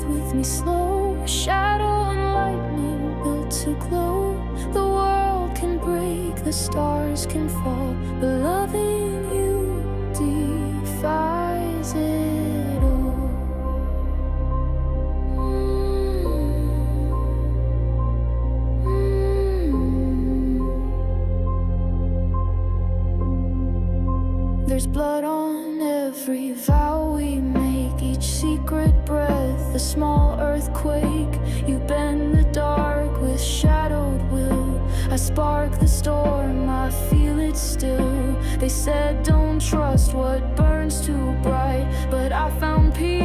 with me slow. Shadow and lightning built to glow. The world can break, the stars can fall, but loving you defies it all. There's blood on every vow we make, each secret breath a small earthquake. You bend the dark with shadowed will. I spark the storm, I feel it still. They said don't trust what burns too bright, but I found peace